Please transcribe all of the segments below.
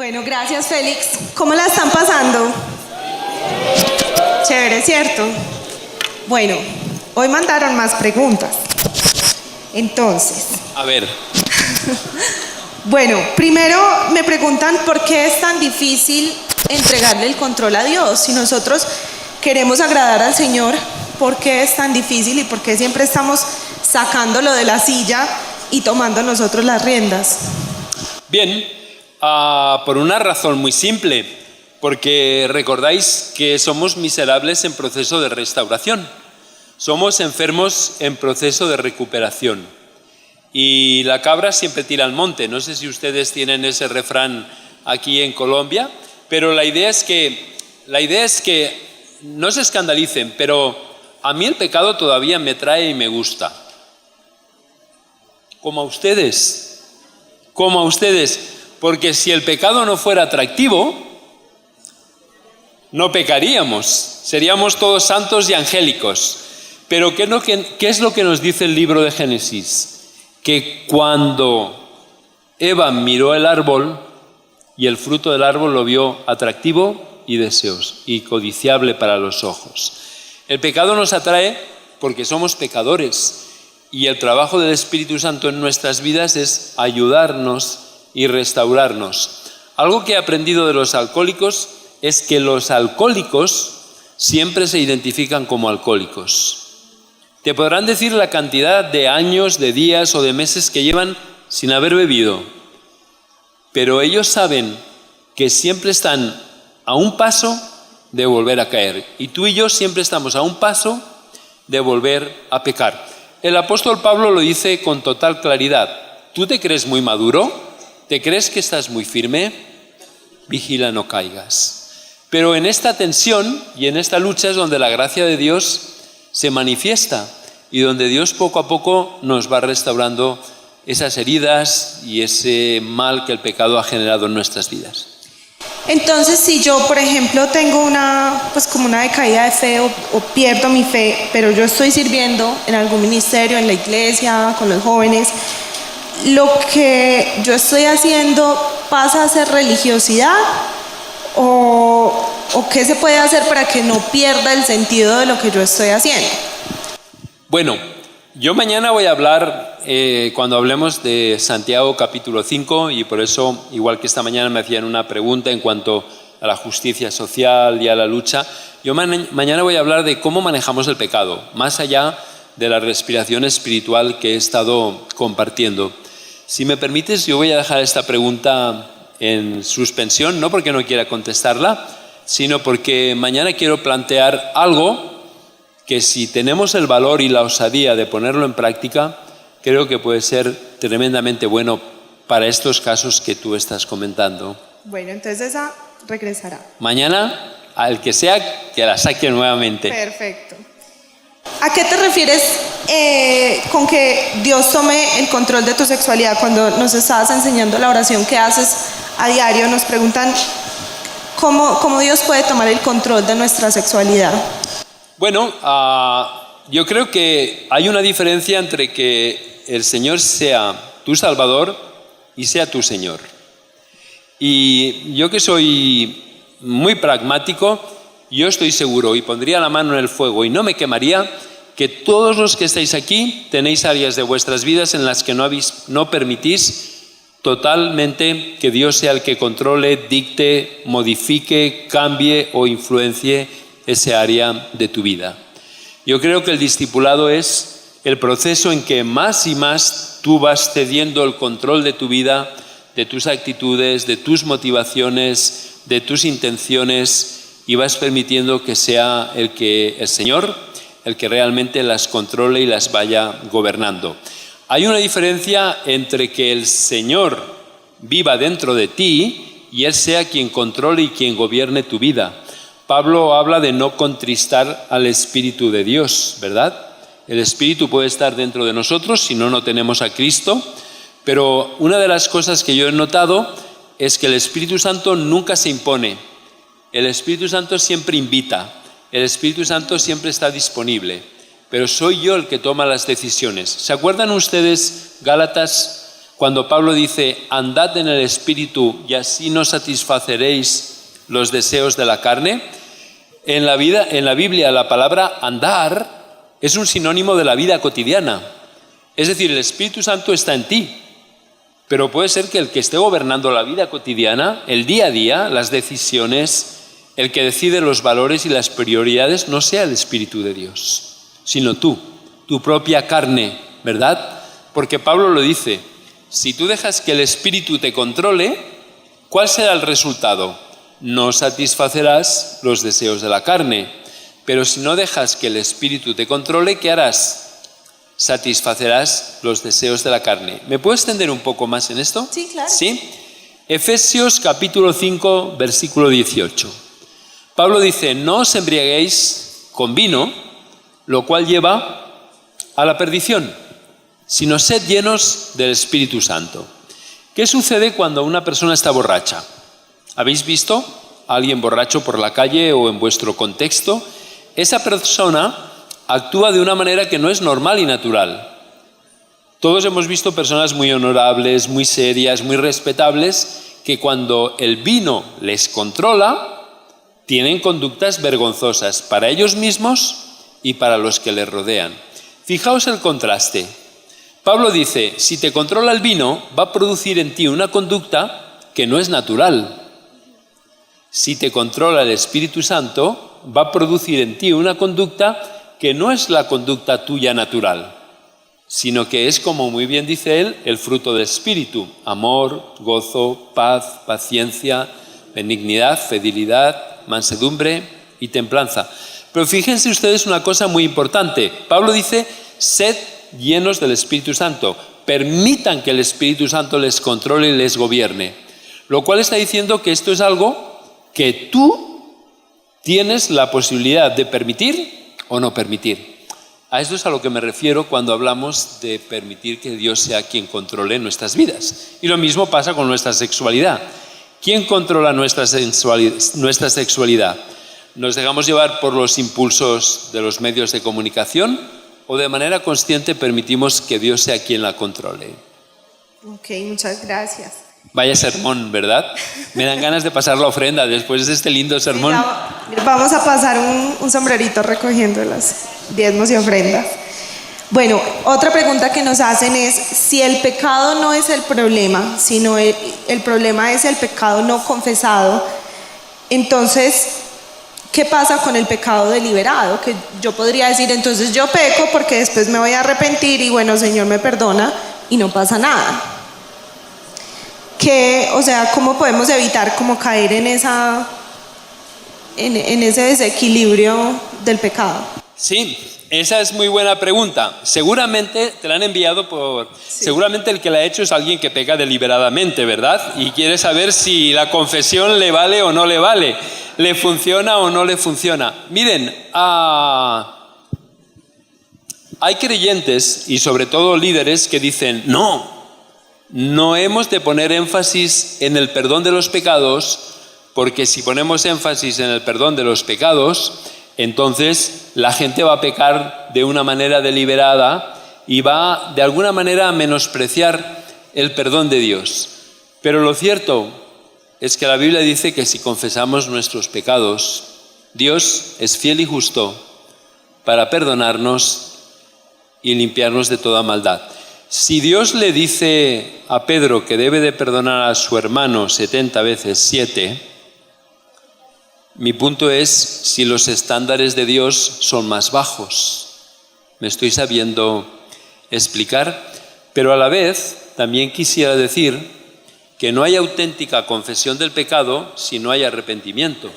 Bueno, gracias Félix. ¿Cómo la están pasando? Chévere, ¿cierto? Bueno, hoy mandaron más preguntas. Entonces. A ver. Bueno, primero me preguntan por qué es tan difícil entregarle el control a Dios. Si nosotros queremos agradar al Señor, ¿por qué es tan difícil y por qué siempre estamos sacándolo de la silla y tomando nosotros las riendas? Bien, por una razón muy simple, porque recordáis que somos miserables en proceso de restauración, somos enfermos en proceso de recuperación y la cabra siempre tira al monte. No sé si ustedes tienen ese refrán aquí en Colombia, pero la idea es que no se escandalicen, pero a mí el pecado todavía me trae y me gusta, como a ustedes, porque si el pecado no fuera atractivo, no pecaríamos, seríamos todos santos y angélicos. Pero ¿qué es lo que nos dice el libro de Génesis? Que cuando Eva miró el árbol y el fruto del árbol lo vio atractivo y deseoso y codiciable para los ojos. El pecado nos atrae porque somos pecadores y el trabajo del Espíritu Santo en nuestras vidas es ayudarnos y restaurarnos. Algo que he aprendido de los alcohólicos es que los alcohólicos siempre se identifican como alcohólicos. Te podrán decir la cantidad de años, de días o de meses que llevan sin haber bebido, pero ellos saben que siempre están a un paso de volver a caer. Y tú y yo siempre estamos a un paso de volver a pecar. El apóstol Pablo lo dice con total claridad. ¿Tú te crees muy maduro? ¿Te crees que estás muy firme? Vigila, no caigas. Pero en esta tensión y en esta lucha es donde la gracia de Dios se manifiesta y donde Dios poco a poco nos va restaurando esas heridas y ese mal que el pecado ha generado en nuestras vidas. Entonces, si yo, por ejemplo, tengo como una decaída de fe o pierdo mi fe, pero yo estoy sirviendo en algún ministerio, en la iglesia, con los jóvenes, ¿lo que yo estoy haciendo pasa a ser religiosidad? ¿O qué se puede hacer para que no pierda el sentido de lo que yo estoy haciendo? Bueno, yo mañana voy a hablar, cuando hablemos de Santiago capítulo 5, y por eso, igual que esta mañana me hacían una pregunta en cuanto a la justicia social y a la lucha, yo mañana voy a hablar de cómo manejamos el pecado, más allá de la respiración espiritual que he estado compartiendo. Si me permites, yo voy a dejar esta pregunta en suspensión, no porque no quiera contestarla, sino porque mañana quiero plantear algo que si tenemos el valor y la osadía de ponerlo en práctica, creo que puede ser tremendamente bueno para estos casos que tú estás comentando. Bueno, entonces esa regresará. Mañana, al que sea, que la saque nuevamente. Perfecto. ¿A qué te refieres con que Dios tome el control de tu sexualidad? Cuando nos estabas enseñando la oración que haces a diario, nos preguntan cómo Dios puede tomar el control de nuestra sexualidad. Bueno, yo creo que hay una diferencia entre que el Señor sea tu Salvador y sea tu Señor. Y yo que soy muy pragmático, yo estoy seguro y pondría la mano en el fuego y no me quemaría que todos los que estáis aquí tenéis áreas de vuestras vidas en las que no permitís totalmente que Dios sea el que controle, dicte, modifique, cambie o influencie ese área de tu vida. Yo creo que el discipulado es el proceso en que más y más tú vas cediendo el control de tu vida, de tus actitudes, de tus motivaciones, de tus intenciones y vas permitiendo que sea el Señor el que realmente las controle y las vaya gobernando. Hay una diferencia entre que el Señor viva dentro de ti y Él sea quien controle y quien gobierne tu vida. Pablo habla de no contristar al Espíritu de Dios, ¿verdad? El Espíritu puede estar dentro de nosotros si no tenemos a Cristo, pero una de las cosas que yo he notado es que el Espíritu Santo nunca se impone. El Espíritu Santo siempre invita, el Espíritu Santo siempre está disponible, pero soy yo el que toma las decisiones. ¿Se acuerdan ustedes Gálatas Cuando Pablo dice, andad en el Espíritu y así no satisfaceréis los deseos de la carne. En la Biblia la palabra andar es un sinónimo de la vida cotidiana. Es decir, el Espíritu Santo está en ti, pero puede ser que el que esté gobernando la vida cotidiana, el día a día, las decisiones, el que decide los valores y las prioridades no sea el Espíritu de Dios, sino tú, tu propia carne, ¿verdad? Porque Pablo lo dice, si tú dejas que el Espíritu te controle, ¿cuál será el resultado? No satisfacerás los deseos de la carne, pero si no dejas que el Espíritu te controle, ¿qué harás? Satisfacerás los deseos de la carne. ¿Me puedo extender un poco más en esto? Sí, claro. ¿Sí? Efesios capítulo 5, versículo 18. Pablo dice, no os embriaguéis con vino, lo cual lleva a la perdición, sino sed llenos del Espíritu Santo. ¿Qué sucede cuando una persona está borracha? ¿Habéis visto a alguien borracho por la calle o en vuestro contexto? Esa persona actúa de una manera que no es normal y natural. Todos hemos visto personas muy honorables, muy serias, muy respetables, que cuando el vino les controla, tienen conductas vergonzosas para ellos mismos y para los que les rodean. Fijaos el contraste. Pablo dice, si te controla el vino, va a producir en ti una conducta que no es natural. Si te controla el Espíritu Santo, va a producir en ti una conducta que no es la conducta tuya natural, sino que es, como muy bien dice él, el fruto del Espíritu: amor, gozo, paz, paciencia, benignidad, fidelidad, mansedumbre y templanza. Pero fíjense ustedes una cosa muy importante. Pablo dice, sed llenos del Espíritu Santo, permitan que el Espíritu Santo les controle y les gobierne, lo cual está diciendo que esto es algo que tú tienes la posibilidad de permitir o no permitir. A esto es a lo que me refiero cuando hablamos de permitir que Dios sea quien controle nuestras vidas. Y lo mismo pasa con nuestra sexualidad. ¿Quién controla nuestra sexualidad? ¿Nos dejamos llevar por los impulsos de los medios de comunicación o de manera consciente permitimos que Dios sea quien la controle? Ok, muchas gracias. Vaya sermón, ¿verdad? Me dan ganas de pasar la ofrenda después de este lindo sermón. Vamos a pasar un sombrerito recogiendo los diezmos y ofrendas. Bueno, otra pregunta que nos hacen es, si el pecado no es el problema, sino el problema es el pecado no confesado, entonces, ¿qué pasa con el pecado deliberado? Que yo podría decir, entonces yo peco porque después me voy a arrepentir y bueno, Señor me perdona y no pasa nada. ¿Cómo podemos evitar como caer en ese desequilibrio del pecado? Sí, esa es muy buena pregunta. Seguramente te la han enviado seguramente el que la ha hecho es alguien que peca deliberadamente, ¿verdad? Y quiere saber si la confesión le vale o no le vale, le funciona o no le funciona. Miren, hay creyentes y sobre todo líderes que dicen, no hemos de poner énfasis en el perdón de los pecados, porque si ponemos énfasis en el perdón de los pecados, entonces la gente va a pecar de una manera deliberada y va de alguna manera a menospreciar el perdón de Dios. Pero lo cierto es que la Biblia dice que si confesamos nuestros pecados, Dios es fiel y justo para perdonarnos y limpiarnos de toda maldad. Si Dios le dice a Pedro que debe de perdonar a su hermano 70 veces 7, mi punto es si los estándares de Dios son más bajos. Me estoy sabiendo explicar, pero a la vez también quisiera decir que no hay auténtica confesión del pecado si no hay arrepentimiento.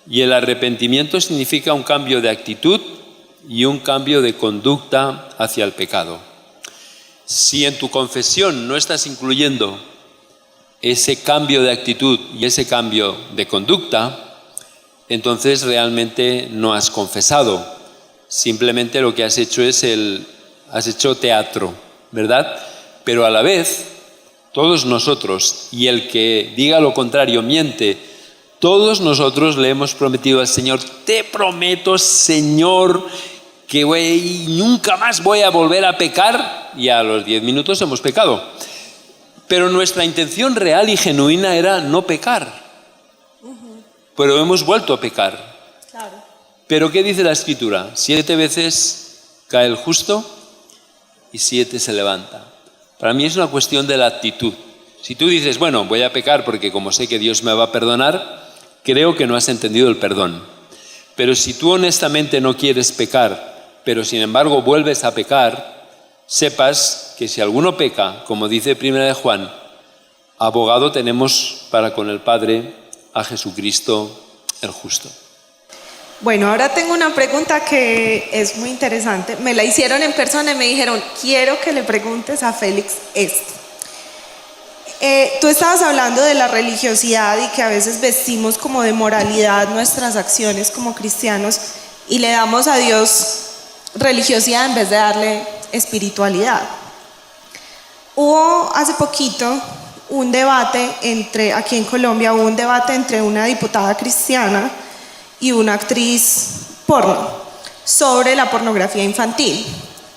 Y el arrepentimiento significa un cambio de actitud y un cambio de conducta hacia el pecado. Si en tu confesión no estás incluyendo ese cambio de actitud y ese cambio de conducta, entonces realmente no has confesado. Simplemente lo que has hecho has hecho teatro, ¿verdad? Pero a la vez, todos nosotros, y el que diga lo contrario miente, todos nosotros le hemos prometido al Señor, te prometo, Señor, que nunca más voy a volver a pecar, y a los 10 minutos hemos pecado. Pero nuestra intención real y genuina era no pecar. Pero hemos vuelto a pecar. Claro. Pero ¿qué dice la Escritura? 7 veces cae el justo y 7 se levanta. Para mí es una cuestión de la actitud. Si tú dices, bueno, voy a pecar porque como sé que Dios me va a perdonar, creo que no has entendido el perdón. Pero si tú honestamente no quieres pecar, pero sin embargo vuelves a pecar, sepas que si alguno peca, como dice 1 de Juan, abogado tenemos para con el Padre a Jesucristo el justo. Bueno, ahora tengo una pregunta que es muy interesante. Me la hicieron en persona y me dijeron, quiero que le preguntes a Félix esto. Tú estabas hablando de la religiosidad y que a veces vestimos como de moralidad nuestras acciones como cristianos y le damos a Dios religiosidad en vez de darle espiritualidad. Hubo hace poquito un debate aquí en Colombia, hubo un debate entre una diputada cristiana y una actriz porno sobre la pornografía infantil.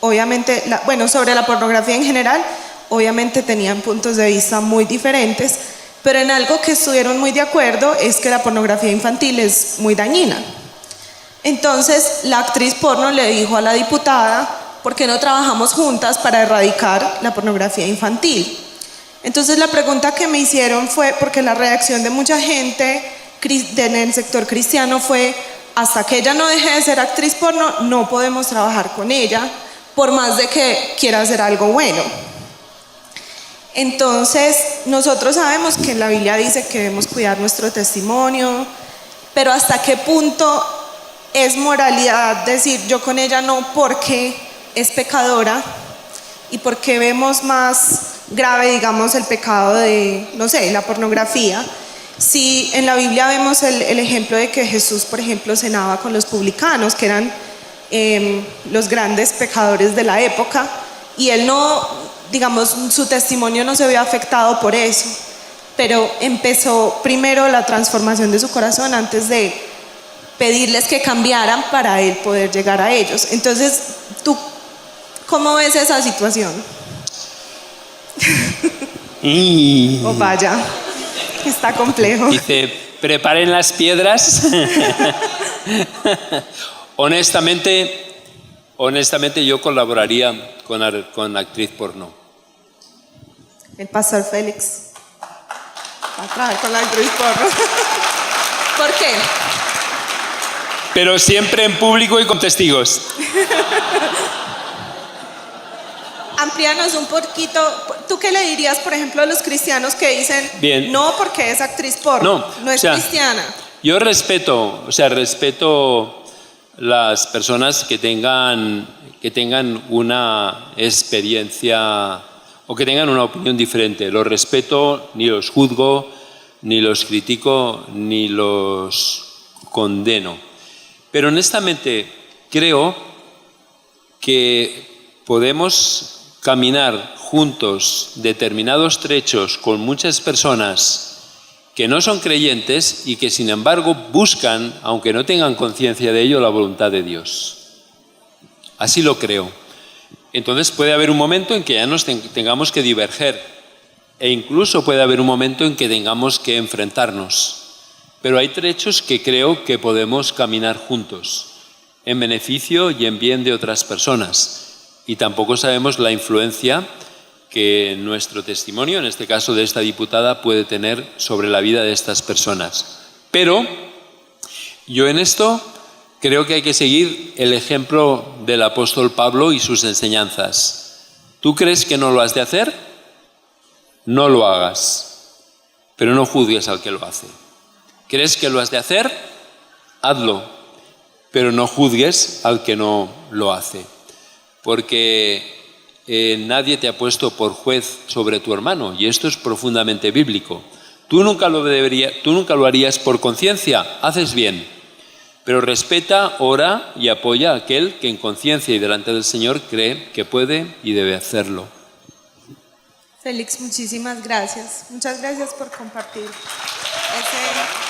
Obviamente, sobre la pornografía en general, obviamente tenían puntos de vista muy diferentes, pero en algo que estuvieron muy de acuerdo es que la pornografía infantil es muy dañina. Entonces, la actriz porno le dijo a la diputada, ¿por qué no trabajamos juntas para erradicar la pornografía infantil? Entonces, la pregunta que me hicieron fue, porque la reacción de mucha gente en el sector cristiano fue, hasta que ella no deje de ser actriz porno, no podemos trabajar con ella, por más de que quiera hacer algo bueno. Entonces, nosotros sabemos que la Biblia dice que debemos cuidar nuestro testimonio, pero ¿hasta qué punto es moralidad decir yo con ella no porque es pecadora y porque vemos más grave, digamos, el pecado de, no sé, la pornografía? Si en la Biblia vemos el ejemplo de que Jesús, por ejemplo, cenaba con los publicanos, que eran los grandes pecadores de la época, y él no, digamos, su testimonio no se vio afectado por eso, pero empezó primero la transformación de su corazón antes de pedirles que cambiaran para él poder llegar a ellos. Entonces, ¿tú cómo ves esa situación? Oh, vaya, está complejo. Dice, preparen las piedras. Honestamente yo colaboraría con actriz porno. El pastor Félix va a trabajar con la actriz porno. ¿Por qué? Pero siempre en público y con testigos. Amplíanos un poquito. ¿Tú qué le dirías, por ejemplo, a los cristianos que dicen bien, no porque es actriz porno, no es cristiana? Yo respeto las personas que tengan una experiencia o que tengan una opinión diferente. Los respeto, ni los juzgo, ni los critico, ni los condeno. Pero honestamente creo que podemos caminar juntos determinados trechos con muchas personas que no son creyentes y que sin embargo buscan, aunque no tengan conciencia de ello, la voluntad de Dios. Así lo creo. Entonces puede haber un momento en que ya nos tengamos que diverger e incluso puede haber un momento en que tengamos que enfrentarnos. Pero hay trechos que creo que podemos caminar juntos, en beneficio y en bien de otras personas. Y tampoco sabemos la influencia que nuestro testimonio, en este caso de esta diputada, puede tener sobre la vida de estas personas. Pero yo en esto creo que hay que seguir el ejemplo del apóstol Pablo y sus enseñanzas. ¿Tú crees que no lo has de hacer? No lo hagas, pero no juzgues al que lo hace. ¿Crees que lo has de hacer? Hazlo, pero no juzgues al que no lo hace. Porque nadie te ha puesto por juez sobre tu hermano, y esto es profundamente bíblico. Tú nunca lo harías por conciencia, haces bien, pero respeta, ora y apoya a aquel que en conciencia y delante del Señor cree que puede y debe hacerlo. Félix, muchísimas gracias. Muchas gracias por compartir ese